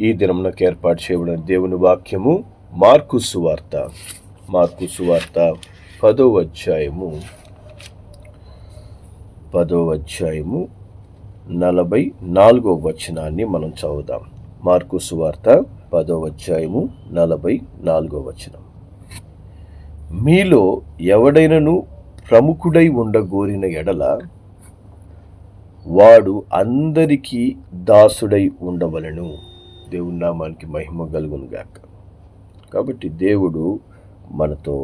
ఈ దినమునకు ఏర్పాటు చేయబడిన దేవుని వాక్యము మార్కు సువార్త 10వ అధ్యాయము 44వ వచనాన్ని మనం చదువుదాం. మార్కు సువార్త 10వ అధ్యాయము 44వ వచనం. మీలో ఎవడైనను ప్రముఖుడై ఉండగోరిన ఎడల వాడు అందరికీ దాసుడై ఉండవలెను. దేవుని నామానికి మహిమ కలుగును గాక. కాబట్టి దేవుడు మనతో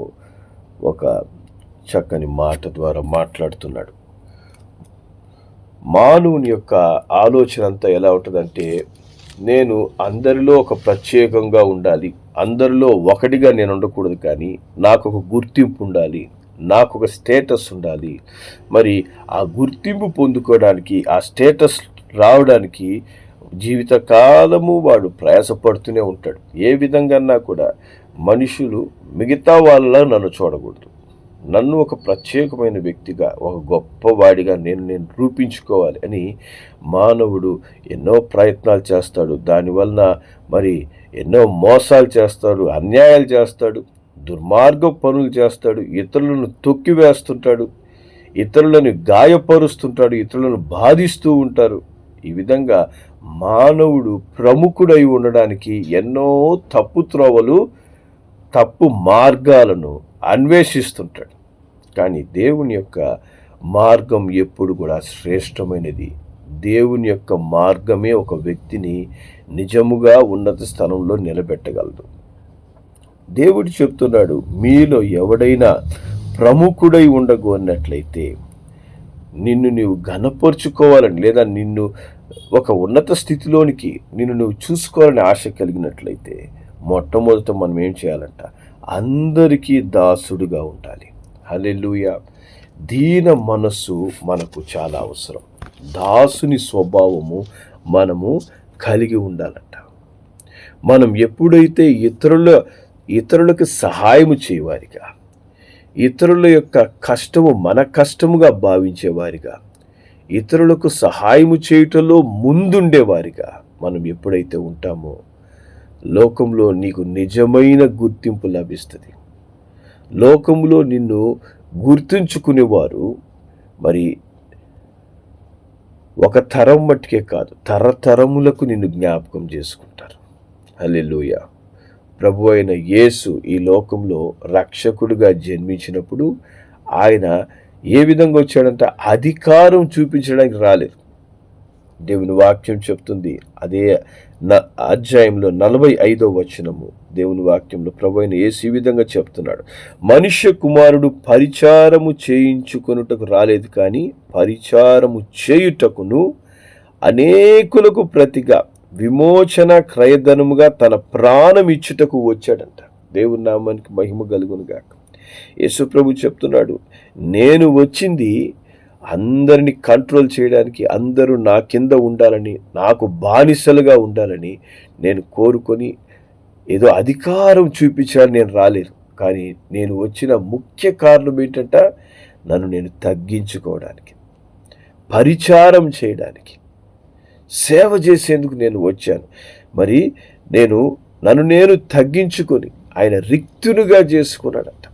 ఒక చక్కని మాట ద్వారా మాట్లాడుతున్నాడు. మానవుని యొక్క ఆలోచన అంతా ఎలా ఉంటుందంటే, నేను అందరిలో ఒక ప్రత్యేకంగా ఉండాలి, అందరిలో ఒకటిగా నేను ఉండకూడదు, కానీ నాకు ఒక గుర్తింపు ఉండాలి, నాకు ఒక స్టేటస్ ఉండాలి. మరి ఆ గుర్తింపు పొందుకోవడానికి, ఆ స్టేటస్ రావడానికి జీవితకాలము వాడు ప్రయాసపడుతూనే ఉంటాడు. ఏ విధంగా కూడా మనుషులు మిగతా వాళ్ళ నన్ను చూడకూడదు, నన్ను ఒక ప్రత్యేకమైన వ్యక్తిగా, ఒక గొప్పవాడిగా నేను రూపించుకోవాలి అని మానవుడు ఎన్నో ప్రయత్నాలు చేస్తాడు. దానివలన మరి ఎన్నో మోసాలు చేస్తాడు, అన్యాయాలు చేస్తాడు, దుర్మార్గ పనులు చేస్తాడు, ఇతరులను తొక్కివేస్తుంటాడు, ఇతరులను గాయపరుస్తుంటాడు, ఇతరులను బాధిస్తూ ఉంటారు. ఈ విధంగా మానవుడు ప్రముఖుడై ఉండడానికి ఎన్నో తప్పు త్రోవలు, తప్పు మార్గాలను అన్వేషిస్తుంటాడు. కానీ దేవుని యొక్క మార్గం ఎప్పుడు కూడా శ్రేష్టమైనది. దేవుని యొక్క మార్గమే ఒక వ్యక్తిని నిజముగా ఉన్నత స్థానంలో నిలబెట్టగలదు. దేవుడు చెప్తున్నాడు, మీలో ఎవడైనా ప్రముఖుడై ఉండగోరినట్లయితే, నిన్ను నీవు ఘనపరుచుకోవాలని, లేదా నిన్ను ఒక ఉన్నత స్థితిలోనికి నువ్వు చూసుకోవాలని ఆశ కలిగినట్లయితే, మొట్టమొదట మనం ఏం చేయాలంట? అందరికీ దాసుడుగా ఉండాలి. హల్లెలూయా. దీన మనస్సు మనకు చాలా అవసరం. దాసుని స్వభావము మనము కలిగి ఉండాలంట. మనం ఎప్పుడైతే ఇతరులకు సహాయము చేయవారిగా, ఇతరుల యొక్క కష్టము మన కష్టముగా భావించేవారిగా, ఇతరులకు సహాయము చేయటంలో ముందుండేవారిగా మనం ఎప్పుడైతే ఉంటామో, లోకంలో నీకు నిజమైన గుర్తింపు లభిస్తుంది. లోకంలో నిన్ను గుర్తుంచుకునేవారు మరి ఒక తరం మట్టుకే కాదు, తరతరములకు నిన్ను జ్ఞాపకం చేసుకుంటారు. హల్లెలూయా. ప్రభు అయిన యేసు ఈ లోకంలో రక్షకుడిగా జన్మించినప్పుడు ఆయన ఏ విధంగా వచ్చాడంటే, అధికారం చూపించడానికి రాలేదు. దేవుని వాక్యం చెప్తుంది, అదే అధ్యాయంలో 45వ వచనము దేవుని వాక్యంలో ప్రభు అయిన యేసు ఈ విధంగా చెప్తున్నాడు, మనుష్య కుమారుడు పరిచారము చేయించుకొనుటకు రాలేదు, కానీ పరిచారము చేయుటకును అనేకులకు ప్రతిగా విమోచన క్రయధనముగా తన ప్రాణం ఇచ్చుటకు వచ్చాడంట. దేవుని నామానికి మహిమ కలుగును గాక. యేసు ప్రభు చెప్తున్నాడు, నేను వచ్చింది అందరినీ కంట్రోల్ చేయడానికి, అందరూ నా కింద ఉండాలని, నాకు బానిసలుగా ఉండాలని నేను కోరుకొని ఏదో అధికారం చూపించాలని నేను రాలేదు. కానీ నేను వచ్చిన ముఖ్య కారణం ఏంటంటే, నన్ను నేను తగ్గించుకోవడానికి, పరిచారం చేయడానికి, సేవ చేసేందుకు నేను వచ్చాను. మరి నన్ను నేను తగ్గించుకొని ఆయన రిక్తునిగా చేసుకున్నాడంట,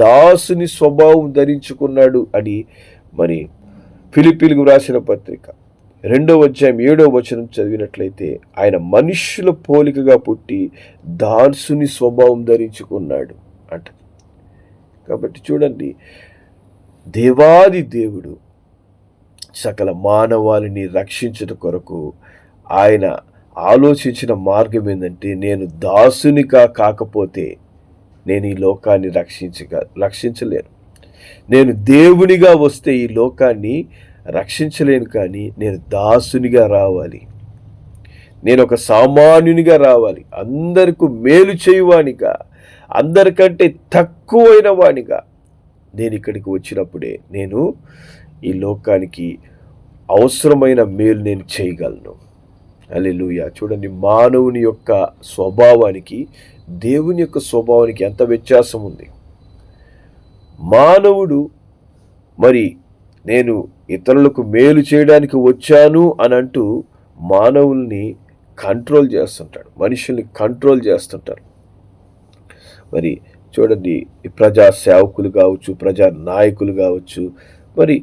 దాసుని స్వభావం ధరించుకున్నాడు అని మరి ఫిలిప్పీలకు రాసిన పత్రిక 2వ అధ్యాయం 7వ వచనం చదివినట్లయితే, ఆయన మనుష్యుల పోలికగా పుట్టి దాసుని స్వభావం ధరించుకున్నాడు అంట. కాబట్టి చూడండి, దేవాది దేవుడు సకల మానవాళిని రక్షించడం కొరకు ఆయన ఆలోచించిన మార్గం ఏంటంటే, నేను దాసునిగా కాకపోతే నేను ఈ లోకాన్ని రక్షించలేను. నేను దేవునిగా వస్తే ఈ లోకాన్ని రక్షించలేను, కానీ నేను దాసునిగా రావాలి, నేను ఒక సామాన్యునిగా రావాలి, అందరికీ మేలు చేయువానిగా, అందరికంటే తక్కువైన వానిగా నేను ఇక్కడికి వచ్చినప్పుడే నేను ఈ లోకానికి అవసరమైన మేలు నేను చేయగలను. హల్లెలూయా. చూడండి, మానవుని యొక్క స్వభావానికి దేవుని యొక్క స్వభావానికి ఎంత వ్యత్యాసం ఉంది. మానవుడు మరి నేను ఇతరులకు మేలు చేయడానికి వచ్చాను అని అంటూ మానవుల్ని కంట్రోల్ చేస్తుంటాడు, మనుషుల్ని కంట్రోల్ చేస్తుంటారు. మరి చూడండి, ప్రజా సేవకులు కావచ్చు, ప్రజా నాయకులు కావచ్చు, మరి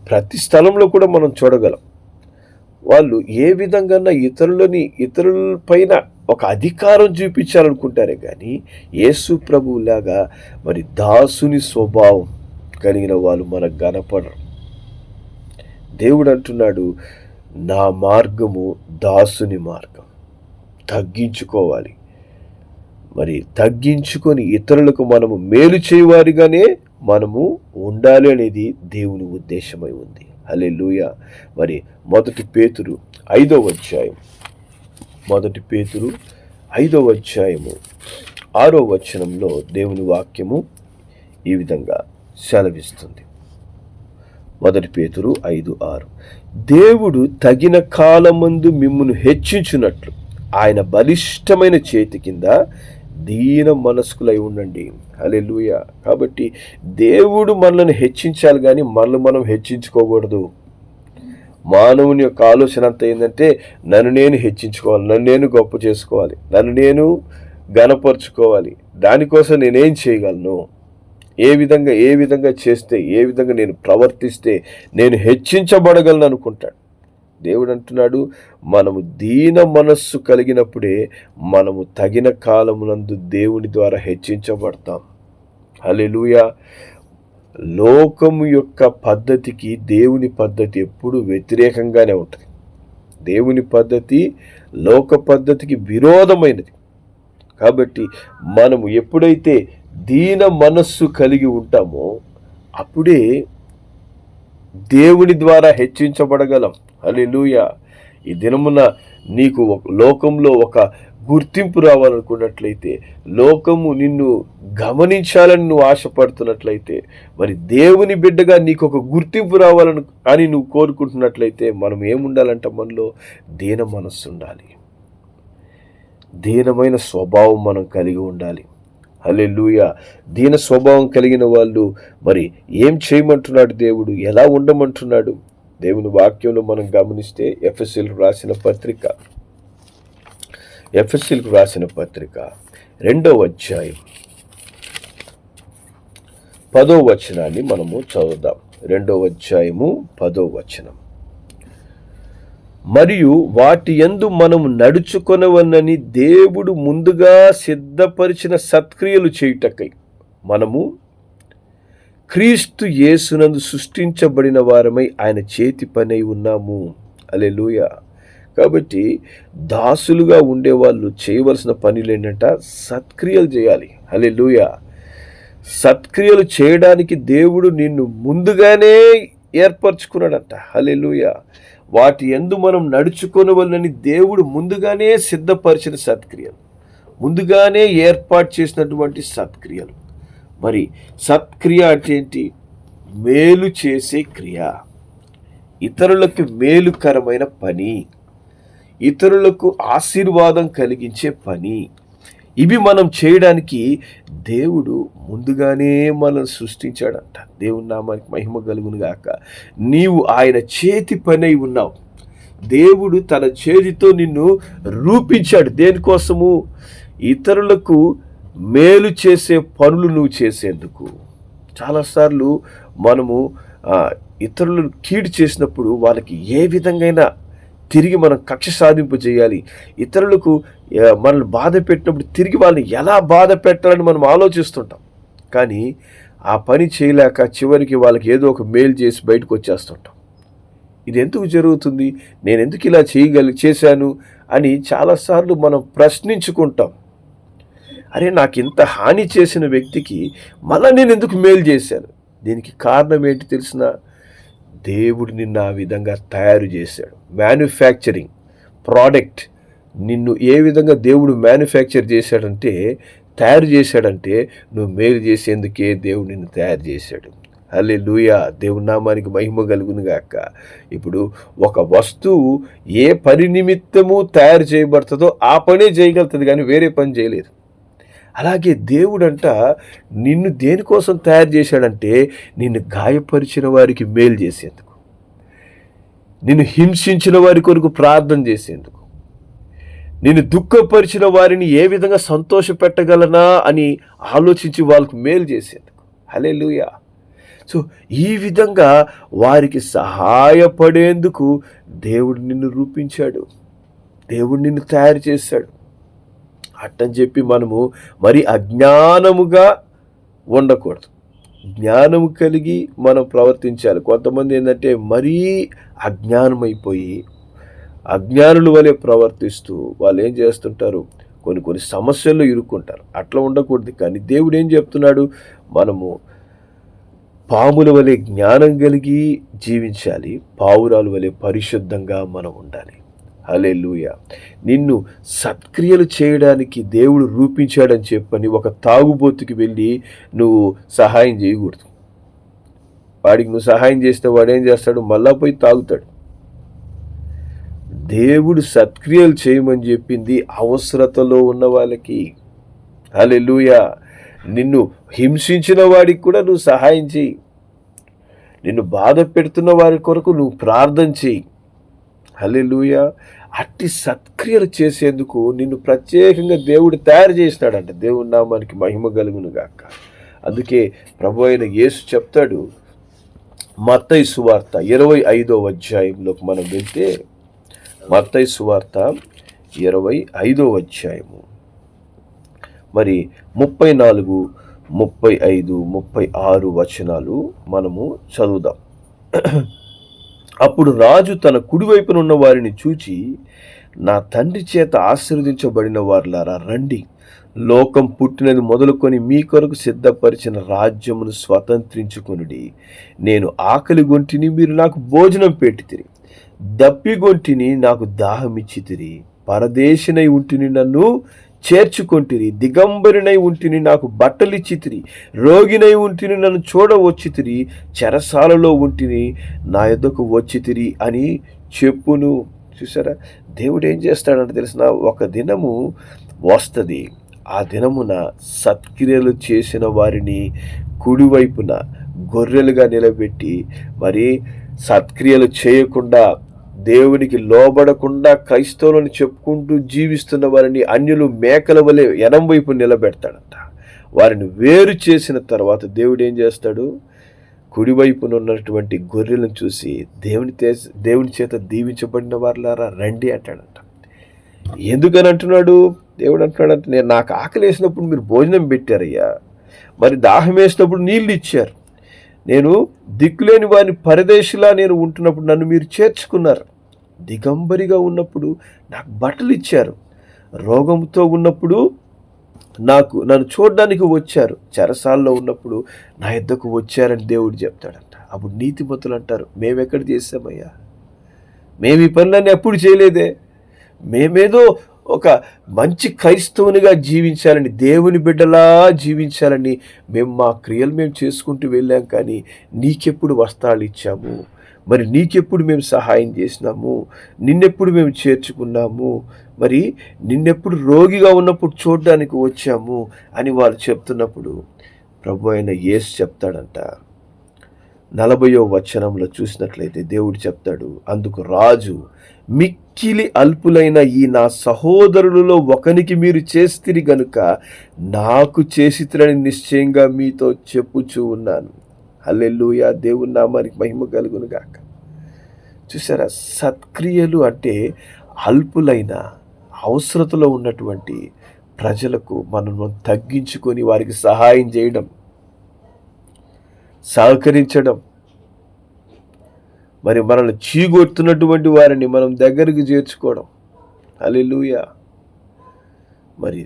ప్రతి స్థలంలో కూడా మనం చూడగలం. వాళ్ళు ఏ విధంగా ఇతరుల పైన ఒక అధికారం చూపించాలనుకుంటారే కానీ యేసు ప్రభువులాగా మరి దాసుని స్వభావం కలిగిన వాళ్ళు మనకు కనపడరు. దేవుడు అంటున్నాడు, నా మార్గము దాసుని మార్గం. తగ్గించుకోవాలి. మరి తగ్గించుకొని ఇతరులకు మనము మేలు చేయవారిగానే మనము ఉండాలి అనేది దేవుని ఉద్దేశమై ఉంది. హల్లెలూయా. మరి 1 పేతురు 5వ అధ్యాయం 6వ వచనంలో దేవుని వాక్యము ఈ విధంగా సెలవిస్తుంది. 1 పేతురు 5:6, దేవుడు తగిన కాలమందు మిమ్మును హెచ్చించున్నట్లు ఆయన బలిష్టమైన చేతి కింద దీన మనస్కులై ఉండండి. హల్లెలూయా. కాబట్టి దేవుడు మనల్ని హెచ్చించాలి కానీ మనం హెచ్చించుకోకూడదు. మానవుని యొక్క ఆలోచన అంతా ఏంటంటే నన్ను నేను హెచ్చించుకోవాలి, నన్ను నేను గొప్ప చేసుకోవాలి, నన్ను నేను ఘనపరుచుకోవాలి, దానికోసం నేనేం చేయగలను, ఏ విధంగా చేస్తే, ఏ విధంగా నేను ప్రవర్తిస్తే నేను హెచ్చించబడగలను అనుకుంటాడు. దేవుడు అంటున్నాడు, మనము దీన మనస్సు కలిగినప్పుడే మనము తగిన కాలమునందు దేవుని ద్వారా హెచ్చించబడతాం. హల్లెలూయా. లోకము యొక్క పద్ధతికి దేవుని పద్ధతి ఎప్పుడు వ్యతిరేకంగానే ఉంటుంది. దేవుని పద్ధతి లోక పద్ధతికి విరోధమైనది. కాబట్టి మనము ఎప్పుడైతే దీన మనస్సు కలిగి ఉంటామో అప్పుడే దేవుని ద్వారా హెచ్చించబడగలం. హల్లెలూయా. ఈ దినమున నీకు లోకంలో ఒక గుర్తింపు రావాలనుకున్నట్లయితే, లోకము నిన్ను గమనించాలని నువ్వు ఆశపడుతున్నట్లయితే, మరి దేవుని బిడ్డగా నీకు ఒక గుర్తింపు అని నువ్వు కోరుకుంటున్నట్లయితే మనం ఏముండాలంట? మనలో దీన మనస్సు ఉండాలి, దీనమైన స్వభావం మనం కలిగి ఉండాలి. హల్లెలూయా. దీన స్వభావం కలిగిన వాళ్ళు మరి ఏం చేయమంటున్నాడు దేవుడు, ఎలా ఉండమంటున్నాడు? దేవుని వాక్యంలో మనం గమనిస్తే ఎఫెసీయులకు రాసిన పత్రిక 2వ అధ్యాయం 10వ వచనాన్ని మనము చదువుదాం. 2వ అధ్యాయము 10వ వచనం. మరియు వాటి యందు మనము నడుచుకొనవలనని దేవుడు ముందుగా సిద్ధపరిచిన సత్క్రియలు చేయుటకై మనము క్రీస్తు యేసునందు సృష్టించబడిన వారమై ఆయన చేతి పని అయి ఉన్నాము. హల్లెలూయా. కాబట్టి దాసులుగా ఉండేవాళ్ళు చేయవలసిన పనులు ఏంటంట? సత్క్రియలు చేయాలి. హల్లెలూయా. సత్క్రియలు చేయడానికి దేవుడు నిన్ను ముందుగానే ఏర్పరచుకున్నాడంట. హల్లెలూయా. వాటి యందు మనం నడుచుకొనవలనని దేవుడు ముందుగానే సిద్ధపరిచిన సత్క్రియలు, ముందుగానే ఏర్పాటు చేసినటువంటి సత్క్రియలు. మరి సత్క్రియ అంటే ఏంటి? మేలు చేసే క్రియ, ఇతరులకు మేలుకరమైన పని, ఇతరులకు ఆశీర్వాదం కలిగించే పని. ఇవి మనం చేయడానికి దేవుడు ముందుగానే మనం సృష్టించాడంట. దేవుని నామానికి మహిమ కలుగును గాక. నీవు ఆయన చేతి పని అయి ఉన్నావు. దేవుడు తన చేతితో నిన్ను రూపించాడు. దేనికోసము? ఇతరులకు మేలు చేసే పనులు నువ్వు చేసేందుకు. చాలాసార్లు మనము ఇతరులను కీడు చేసినప్పుడు వాళ్ళకి ఏ విధంగా తిరిగి మనం కక్ష సాధింపు చేయాలి, ఇతరులకు మనల్ని బాధ పెట్టినప్పుడు తిరిగి వాళ్ళని ఎలా బాధ పెట్టాలని మనం ఆలోచిస్తుంటాం. కానీ ఆ పని చేయలేక చివరికి వాళ్ళకి ఏదో ఒక మేలు చేసి బయటకు వచ్చేస్తుంటాం. ఇది ఎందుకు జరుగుతుంది? నేను ఎందుకు ఇలా చేశాను అని చాలాసార్లు మనం ప్రశ్నించుకుంటాం. అరే, నాకు ఇంత హాని చేసిన వ్యక్తికి మళ్ళీ నేను ఎందుకు మేలు చేశాను? దీనికి కారణం ఏంటి తెలిసిన? దేవుడు నిన్ను ఆ విధంగా తయారు చేశాడు. మ్యానుఫ్యాక్చరింగ్ ప్రోడక్ట్ నిన్ను ఏ విధంగా దేవుడు మ్యానుఫ్యాక్చర్ చేశాడంటే, తయారు చేశాడంటే నువ్వు మేలు చేసేందుకే దేవుడు నిన్ను తయారు చేశాడు. హల్లెలూయా. దేవుని నామానికి మహిమ కలుగును గాక. ఇప్పుడు ఒక వస్తువు ఏ పని నిమిత్తము తయారు చేయబడుతుందో ఆ పనే చేయగలుగుతుంది, కానీ వేరే పని చేయలేదు. అలాగే దేవుడంట నిన్ను దేనికోసం తయారు చేశాడంటే, నిన్ను గాయపరిచిన వారికి మేలు చేసేందుకు, నిన్ను హింసించిన వారి కొరకు ప్రార్థన చేసేందుకు, నిన్ను దుఃఖపరిచిన వారిని ఏ విధంగా సంతోషపెట్టగలనా అని ఆలోచించి వాళ్ళకు మేలు చేసేందుకు. హల్లెలూయా. సో ఈ విధంగా వారికి సహాయపడేందుకు దేవుడు నిన్ను రూపించాడు, దేవుడు నిన్ను తయారు చేశాడు. అట్టని చెప్పి మనము మరి అజ్ఞానముగా ఉండకూడదు, జ్ఞానము కలిగి మనం ప్రవర్తించాలి. కొంతమంది ఏంటంటే మరీ అజ్ఞానమైపోయి అజ్ఞానుల వలె ప్రవర్తిస్తూ వాళ్ళు ఏం చేస్తుంటారు, కొన్ని సమస్యల్లో ఇరుక్కుంటారు. అట్లా ఉండకూడదు. కానీ దేవుడు ఏం చెప్తున్నాడు, మనము పాముల వలె జ్ఞానం కలిగి జీవించాలి, పావురాల వలె పరిశుద్ధంగా మనం ఉండాలి. హల్లెలూయా. నిన్ను సత్క్రియలు చేయడానికి దేవుడు రూపించాడని చెప్పని ఒక తాగుబోతుకి వెళ్ళి నువ్వు సహాయం చేయకూడదు. వాడికి నువ్వు సహాయం చేస్తే వాడు ఏం చేస్తాడు, మళ్ళా పోయి తాగుతాడు. దేవుడు సత్క్రియలు చేయమని చెప్పింది అవసరతలో ఉన్న వాళ్ళకి. హల్లెలూయా. నిన్ను హింసించిన వాడికి కూడా నువ్వు సహాయం చేయి, నిన్ను బాధ పెడుతున్న వారి కొరకు నువ్వు ప్రార్థన చేయి. హల్లెలూయా. అట్టి సత్క్రియలు చేసేందుకు నిన్ను ప్రత్యేకంగా దేవుడు తయారు చేసినాడంట. దేవుడి నామానికి మహిమ కలుగును గాక. అందుకే ప్రభు అయిన యేసు చెప్తాడు, మత్తయి సువార్త 25వ అధ్యాయంలోకి మనం వెళ్తే, మత్తయి సువార్త 25వ అధ్యాయము మరి 34, 35, 36 వచనాలు మనము చదువుదాం. అప్పుడు రాజు తన కుడివైపున ఉన్న వారిని చూచి, నా తండ్రి చేత ఆశీర్వదించబడిన వారులారా రండి, లోకం పుట్టినది మొదలుకొని మీ కొరకు సిద్ధపరిచిన రాజ్యమును స్వతంత్రించుకొనుడి. నేను ఆకలి గొంటిని, మీరు నాకు భోజనం పెట్టితిరి, దప్పిగొంటిని, నాకు దాహమిచ్చితిరి, పరదేశినై ఉంటిని, నన్ను చేర్చుకొంటిరి, దిగంబరినై ఉంటిని, నాకు బట్టలిచ్చితిరి, రోగినై ఉంటిని, నన్ను చూడవచ్చితిరి, చెరసాలలో ఉంటిని, నా యొద్దకు వచ్చితిరి అని చెప్పును. చూసారా, దేవుడు ఏం చేస్తాడంటే తెలిసిన, ఒక దినము వస్తుంది, ఆ దినమున సత్క్రియలు చేసిన వారిని కుడివైపున గొర్రెలుగా నిలబెట్టి, మరి సత్క్రియలు చేయకుండా దేవునికి లోబడకుండా క్రైస్తవులను చెప్పుకుంటూ జీవిస్తున్న వారిని అన్యులు మేకల వలె ఎడం వైపు నిలబెడతాడంట. వారిని వేరు చేసిన తర్వాత దేవుడు ఏం చేస్తాడు, కుడివైపున ఉన్నటువంటి గొర్రెలను చూసి దేవుని చేత దీవించబడిన వారులారా రండి అంటాడంట. ఎందుకని అంటున్నాడు, దేవుడు అంటున్నాడంట, నేను నాకు ఆకలి వేసినప్పుడు మీరు భోజనం పెట్టారయ్యా, మరి దాహం వేసినప్పుడు నీళ్ళు ఇచ్చారు, నేను దిక్కులేని వారిని పరదేశిలా నేను ఉంటున్నప్పుడు నన్ను మీరు చేర్చుకున్నారు, దిగంబరిగా ఉన్నప్పుడు నాకు బట్టలు ఇచ్చారు, రోగంతో ఉన్నప్పుడు నన్ను చూడడానికి వచ్చారు, చెరసాల్లో ఉన్నప్పుడు నా యొద్దకు వచ్చారని దేవుడు చెప్తాడంట. అప్పుడు నీతిమంతులు అంటారు, మేమెక్కడ చేసామయ్యా, మేము ఈ పనులన్నీ ఎప్పుడు చేయలేదే, మేమేదో ఒక మంచి క్రైస్తవునిగా జీవించాలని, దేవుని బిడ్డలా జీవించాలని మేము మా క్రియలు మేము చేసుకుంటూ వెళ్ళాం, కానీ నీకెప్పుడు వస్త్రాలు ఇచ్చాము, మరి నీకెప్పుడు మేము సహాయం చేసినాము, నిన్నెప్పుడు మేము చేర్చుకున్నాము, మరి నిన్నెప్పుడు రోగిగా ఉన్నప్పుడు చూడడానికి వచ్చాము అని వాళ్ళు చెప్తున్నప్పుడు ప్రభు అయిన యేసు చెప్తాడంట. 40వ వచనంలో చూసినట్లయితే దేవుడు చెప్తాడు, అందుకు రాజు, మిక్కిలి అల్పులైన ఈ నా సహోదరులలో ఒకనికి మీరు చేస్తిరి గనుక నాకు చేసితిరని నిశ్చయంగా మీతో చెప్పుచూ ఉన్నాను. హల్లెలూయా. దేవుని నామానికి మహిమ కలుగును గాక. చూసారా, సత్క్రియలు అంటే అల్పులైన అవసరతలో ఉన్నటువంటి ప్రజలకు మనం తగ్గించుకొని వారికి సహాయం చేయడం, సహకరించడం, మరి మనల్ని చీగొడుతున్నటువంటి వారిని మనం దగ్గరికి చేర్చుకోవడం. హల్లెలూయా. మరి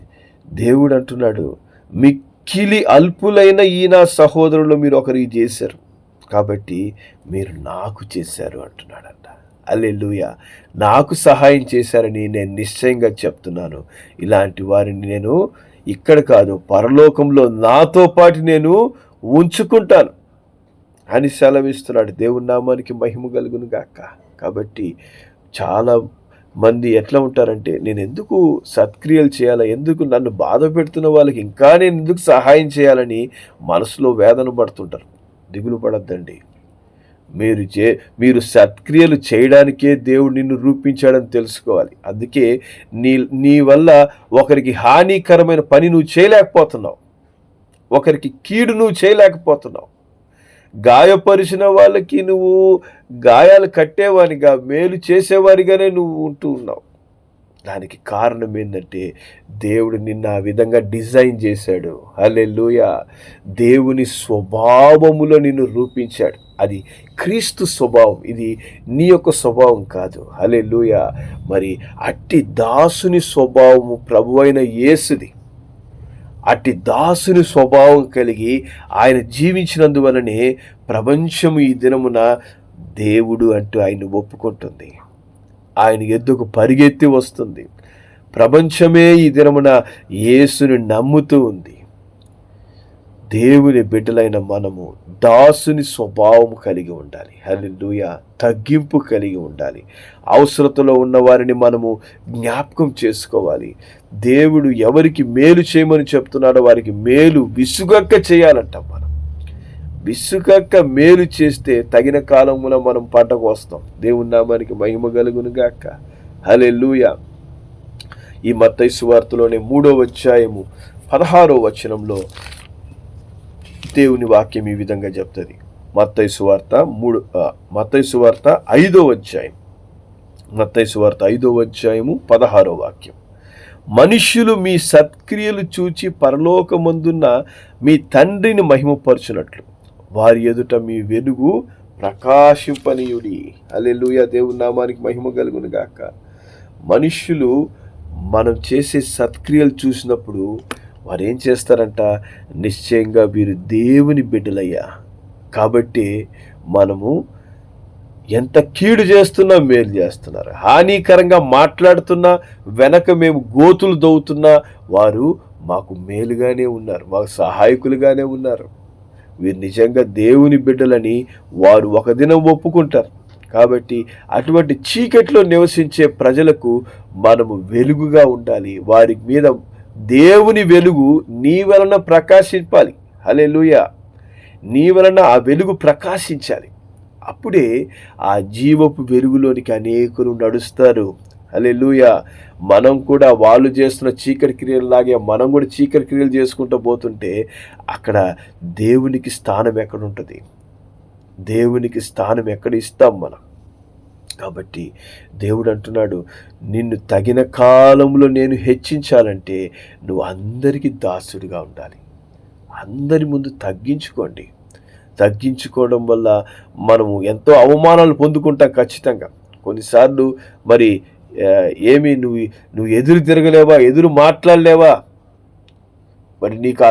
దేవుడు అంటున్నాడు, మిక్కిలి అల్పులైన ఈ నా సహోదరులు మీరు ఒకరికి చేశారు కాబట్టి మీరు నాకు చేశారు అంటున్నాడంట. హల్లెలూయా. నాకు సహాయం చేశారని నేను నిశ్చయంగా చెప్తున్నాను. ఇలాంటి వారిని నేను ఇక్కడ కాదు, పరలోకంలో నాతో పాటు నేను ఉంచుకుంటాను అని సెలవిస్తున్నాడు. దేవుని నామానికి మహిమ కలుగును గాక. కాబట్టి చాలా మంది ఎట్లా ఉంటారంటే, నేను ఎందుకు సత్క్రియలు చేయాలా, ఎందుకు నన్ను బాధ పెడుతున్న వాళ్ళకి ఇంకా నేను ఎందుకు సహాయం చేయాలని మనసులో వేదన పడుతుంటారు. దిగులు పడద్దండి. మీరు సత్క్రియలు చేయడానికే దేవుడు నిన్ను రూపించాడని తెలుసుకోవాలి. అందుకే నీ నీ వల్ల ఒకరికి హానికరమైన పని నువ్వు చేయలేకపోతున్నావు, ఒకరికి కీడు నువ్వు చేయలేకపోతున్నావు. గాయపరిచిన వాళ్ళకి నువ్వు గాయాలు కట్టేవానిగా, మేలు చేసేవారిగానే నువ్వు ఉంటూ ఉన్నావు. దానికి కారణం ఏంటంటే దేవుడు నిన్ను ఆ విధంగా డిజైన్ చేశాడు. హల్లెలూయా. దేవుని స్వభావములో నిన్ను రూపించాడు. అది క్రీస్తు స్వభావం, ఇది నీ యొక్క స్వభావం కాదు. హల్లెలూయా. మరి అట్టి దాసుని స్వభావము ప్రభువైన యేసుది. అట్టి దాసుని స్వభావం కలిగి ఆయన జీవించినందువలనే ప్రపంచము ఈ దినమున దేవుడు అంటూ ఆయన్ని ఒప్పుకుంటుంది, ఆయన ఎద్దుకు పరిగెత్తి వస్తుంది. ప్రపంచమే ఈ దినమున యేసుని నమ్ముతూ ఉంది. దేవుని బిడ్డలైన మనము దాసుని స్వభావం కలిగి ఉండాలి. హల్లెలూయా. తగ్గింపు కలిగి ఉండాలి. అవసరతలో ఉన్న వారిని మనము జ్ఞాపకం చేసుకోవాలి. దేవుడు ఎవరికి మేలు చేయమని చెప్తున్నాడో వారికి మేలు విసుగక్క చేయాలంట. మనం విసుగక్క మేలు చేస్తే తగిన కాలమున మనం పంటకు వస్తాం. దేవుని నామానికి మహిమ కలుగును గాక. హల్లెలూయా. ఈ మత్తయి సువార్తలోనే 3వ అధ్యాయము 16వ వచనంలో దేవుని వాక్యం ఈ విధంగా చెప్తుంది. మత్తయి సువార్త 5వ అధ్యాయం, మత్తయి సువార్త 5వ అధ్యాయము 16వ వాక్యం. మనుష్యులు మీ సత్క్రియలు చూచి పరలోకమందున్న మీ తండ్రిని మహిమపరచునట్లు వారి ఎదుట మీ వెలుగు ప్రకాశింపనీయుడి. హల్లెలూయా. దేవుని నామానికి మహిమ కలుగును గాక. మనుష్యులు మనం చేసే సత్క్రియలు చూసినప్పుడు వారు ఏం చేస్తారంట, నిశ్చయంగా వీరు దేవుని బిడ్డలయ్యా కాబట్టి మనము ఎంత కీడు చేస్తున్నా మేలు చేస్తున్నారు, హానికరంగా మాట్లాడుతున్నా వెనక మేము గోతులు దవ్వుతున్నా వారు మాకు మేలుగానే ఉన్నారు, మాకు సహాయకులుగానే ఉన్నారు. వీరు నిజంగా దేవుని బిడ్డలని వారు ఒక దినం ఒప్పుకుంటారు. కాబట్టి అటువంటి చీకట్లో నివసించే ప్రజలకు మనము వెలుగుగా ఉండాలి. వారి మీద దేవుని వెలుగు నీ వలన ప్రకాశింపాలి. హల్లెలూయా. నీ వలన ఆ వెలుగు ప్రకాశించాలి. అప్పుడే ఆ జీవపు వెలుగులోనికి అనేకులు నడుస్తారు. హల్లెలూయా. మనం కూడా వాళ్ళు చేస్తున్న చీకటి క్రియలలాగే మనం కూడా చీకటి క్రియలు చేసుకుంటూ పోతుంటే అక్కడ దేవునికి స్థానం ఎక్కడ ఉంటుంది? దేవునికి స్థానం ఎక్కడ ఇస్తాం మనం? కాబట్టి దేవుడు అంటున్నాడు, నిన్ను తగిన కాలంలో నేను హెచ్చించాలంటే నువ్వు అందరికీ దాసుడిగా ఉండాలి. అందరి ముందు తగ్గించుకోండి. తగ్గించుకోవడం వల్ల మనము ఎంతో అవమానాలు పొందుకుంటాం ఖచ్చితంగా. కొన్నిసార్లు మరి నువ్వు ఎదురు తిరగలేవా, ఎదురు మాట్లాడలేవా, మరి నీకు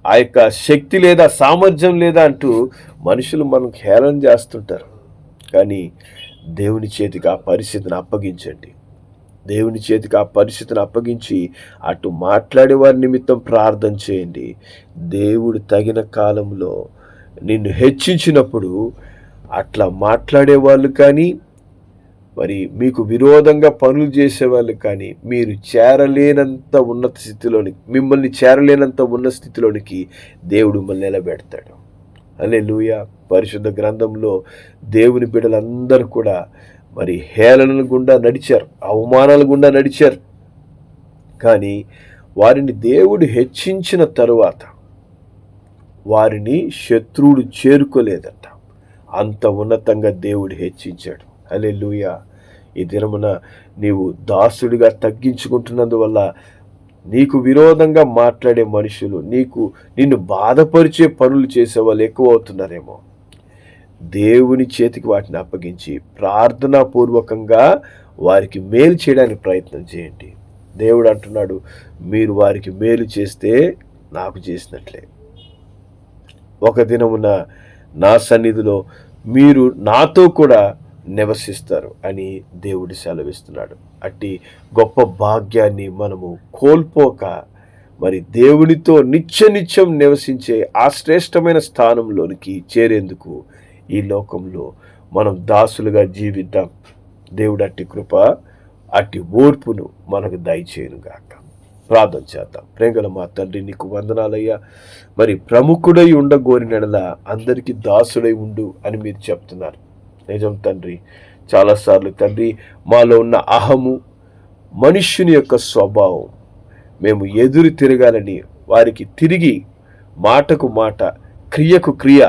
ఆ యొక్క శక్తి లేదా, సామర్థ్యం లేదా అంటూ మనుషులు మనం హేళన చేస్తుంటారు. కానీ దేవుని చేతికి ఆ పరిస్థితిని అప్పగించండి. దేవుని చేతికి ఆ పరిస్థితిని అప్పగించి అటు మాట్లాడే వారి నిమిత్తం ప్రార్థన చేయండి. దేవుడు తగిన కాలంలో నిన్ను హెచ్చించినప్పుడు అట్లా మాట్లాడే వాళ్ళు కానీ, మరి మీకు విరోధంగా పనులు చేసేవాళ్ళు కానీ మిమ్మల్ని చేరలేనంత ఉన్న స్థితిలోనికి దేవుడు మిమ్మల్ని నిలబెడతాడు. హల్లెలూయా. పరిశుద్ధ గ్రంథంలో దేవుని బిడ్డలందరూ కూడా మరి హేళనల గుండా నడిచారు, అవమానాల గుండా నడిచారు. కానీ వారిని దేవుడు హెచ్చించిన తరువాత వారిని శత్రువుడు చేరుకోలేదంట. అంత ఉన్నతంగా దేవుడు హెచ్చించాడు. హల్లెలూయా. ఈ దినమున నీవు దాసుడిగా తగ్గించుకుంటున్నందువల్ల నీకు విరోధంగా మాట్లాడే మనుషులు, నిన్ను బాధపరిచే పనులు చేసేవాళ్ళు ఎక్కువ అవుతున్నారేమో. దేవుని చేతికి వాటిని అప్పగించి ప్రార్థనాపూర్వకంగా వారికి మేలు చేయడానికి ప్రయత్నం చేయండి. దేవుడు అంటున్నాడు, మీరు వారికి మేలు చేస్తే నాకు చేసినట్లే. ఒక దినమున నా సన్నిధిలో మీరు నాతో కూడా నివసిస్తారు అని దేవుడు సెలవిస్తున్నాడు. అట్టి గొప్ప భాగ్యాన్ని మనము కోల్పోక మరి దేవునితో నిత్యం నివసించే ఆ శ్రేష్టమైన స్థానంలోనికి చేరేందుకు ఈ లోకంలో మనం దాసులుగా జీవిద్దాం. దేవుడు అట్టి కృప, అట్టి ఓర్పును మనకు దయచేయునుగాక. ప్రార్థన చేద్దాం. ప్రేమగల మా తండ్రి, నీకు వందనాలయ్యా. మరి ప్రముఖుడై ఉండగోరినడలా అందరికీ దాసుడై ఉండు అని మీరు చెప్తున్నారు. నిజం తండ్రి. చాలాసార్లు తండ్రి మాలో ఉన్న అహము, మనుష్యుని యొక్క స్వభావం మేము ఎదురు తిరగాలని వారికి తిరిగి మాటకు మాట, క్రియకు క్రియ,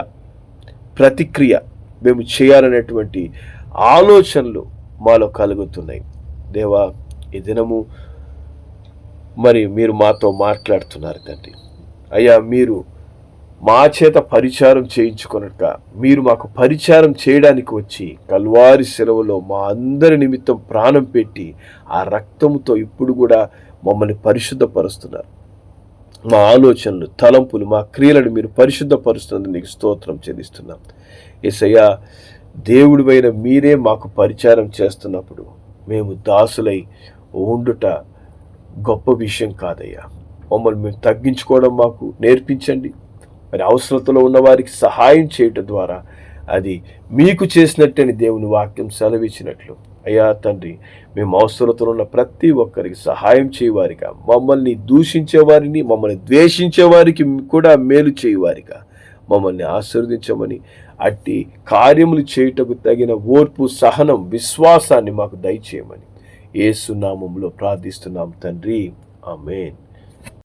ప్రతిక్రియ మేము చేయాలనేటువంటి ఆలోచనలు మాలో కలుగుతున్నాయి. దేవా, ఈ దినము మరి మీరు మాతో మాట్లాడుతున్నారు తండ్రి. అయ్యా, మీరు మా చేత పరిచారం చేయించుకొనక మీరు మాకు పరిచారం చేయడానికి వచ్చి కల్వారి సెలవులో మా అందరి నిమిత్తం ప్రాణం పెట్టి ఆ రక్తముతో ఇప్పుడు కూడా మమ్మల్ని పరిశుద్ధపరుస్తున్నారు. మా ఆలోచనలు, తలంపులు, మా క్రియలను మీరు పరిశుద్ధపరుస్తున్నందుకు నీకు స్తోత్రం చెల్లిస్తున్నాం. యేసయ్యా, దేవుడివైన మీరే మాకు పరిచారం చేస్తున్నప్పుడు మేము దాసులై ఉండుట గొప్ప విషయం కాదయ్యా. మమ్మల్ని మేము తగ్గించుకోవడం మాకు నేర్పించండి. మరి అవసరతలో ఉన్న వారికి సహాయం చేయటం ద్వారా అది మీకు చేసినట్టని దేవుని వాక్యం సెలవిచ్చినట్లు అయ్యా తండ్రి, మేము అవసరతలో ఉన్న ప్రతి ఒక్కరికి సహాయం చేయవారిగా, మమ్మల్ని దూషించేవారిని, మమ్మల్ని ద్వేషించేవారికి కూడా మేలు చేయవారిగా మమ్మల్ని ఆశీర్వదించమని, అట్టి కార్యములు చేయుటకు తగిన ఓర్పు, సహనం, విశ్వాసాన్ని మాకు దయచేయమని యేసు నామములో ప్రార్థిస్తున్నాం తండ్రి. ఆమేన్.